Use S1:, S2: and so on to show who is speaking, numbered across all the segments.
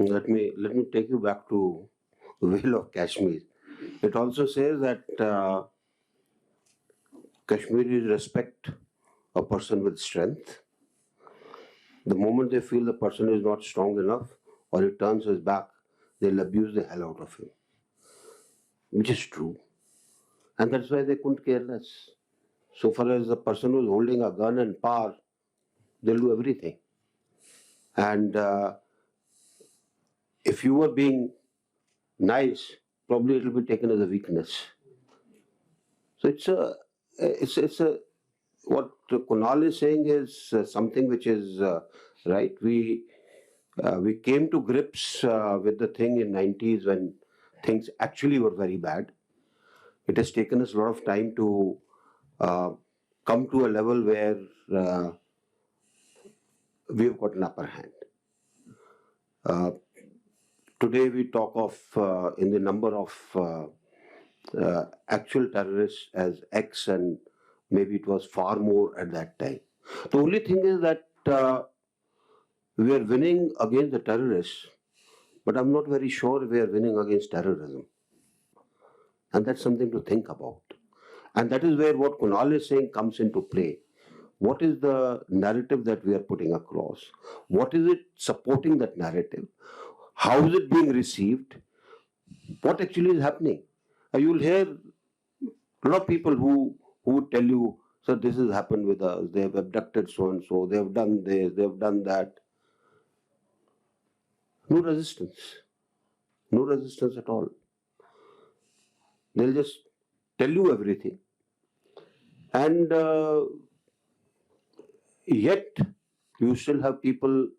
S1: Let me take you back to Whale of Kashmir. It also says that Kashmiris respect a person with strength. The moment they feel the person is not strong enough or he turns his back, they'll abuse the hell out of him, which is true. And that's why they couldn't care less. So far as the person who's holding a gun and power, they'll do everything. And if you were being nice, probably it will be taken as a weakness. So it's a what Kunal is saying is something which is right. We came to grips with the thing in 90s when things actually were very bad. It has taken us a lot of time to come to a level where we've got an upper hand. Today we talk of in the number of actual terrorists as X, and maybe it was far more at that time. The only thing is that we are winning against the terrorists, but I'm not very sure we are winning against terrorism. And that's something to think about. And that is where what Kunal is saying comes into play. What is the narrative that we are putting across? What is it supporting that narrative? How is it being received? What actually is happening? You will hear a lot of people who would tell you, sir, this has happened with us, they have abducted so and so, they have done this, they have done that. No resistance. No resistance at all. They'll just tell you everything. And yet, you still have people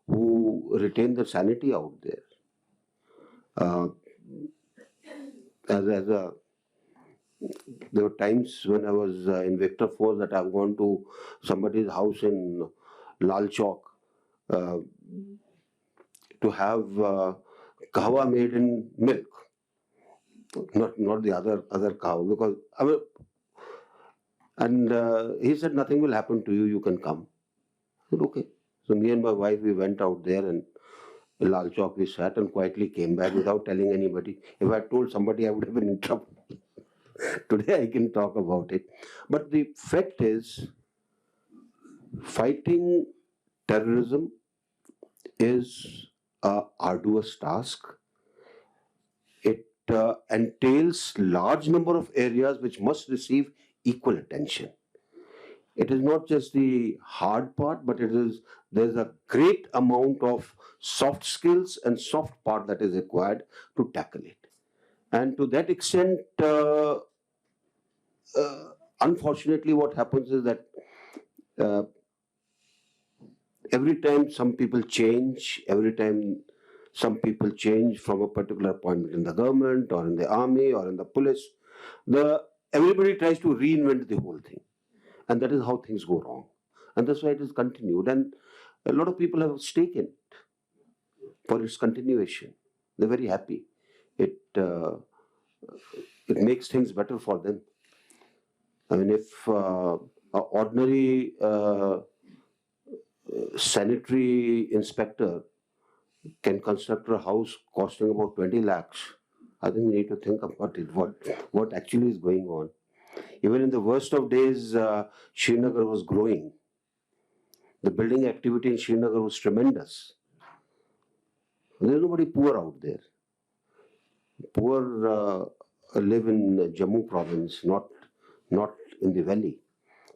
S1: who retain their sanity out there. There were times when I was in Victor Force that I've gone to somebody's house in Lal Chowk to have kahwa made in milk, not the other kahwa, because he said nothing will happen to you. You can come. I said okay. So me and my wife, we went out there and in Lal Chowk we sat and quietly came back without telling anybody. If I had told somebody, I would have been in trouble. Today I can talk about it. But the fact is, fighting terrorism is an arduous task. It entails large number of areas which must receive equal attention. It is not just the hard part, but there's a great amount of soft skills and soft part that is required to tackle it. And to that extent, unfortunately, what happens is that every time some people change, every time some people change from a particular appointment in the government or in the army or in the police, everybody tries to reinvent the whole thing. And that is how things go wrong. And that's why it is continued. And a lot of people have stake in it for its continuation. They're very happy. It makes things better for them. I mean, if an ordinary sanitary inspector can construct a house costing about 20 lakhs, I think we need to think about it, what actually is going on. Even in the worst of days, Srinagar was growing. The building activity in Srinagar was tremendous. There's nobody poor out there. Poor live in Jammu province, not in the valley.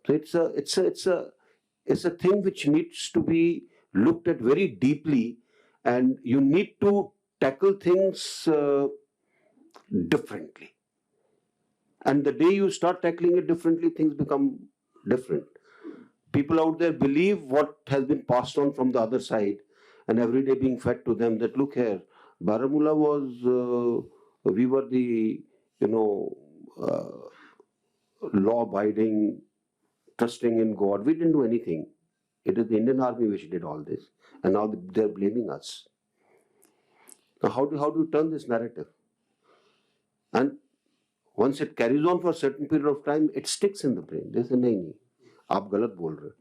S1: So it's a thing which needs to be looked at very deeply, and you need to tackle things differently. And the day you start tackling it differently, things become different. People out there believe what has been passed on from the other side, and every day being fed to them that, look here, Baramulla was, we were the, law-abiding, trusting in God. We didn't do anything. It is the Indian Army which did all this. And now they're blaming us. Now how do you turn this narrative? And once it carries on for a certain period of time, it sticks in the brain. They say, nahi, aap galat bol rahe.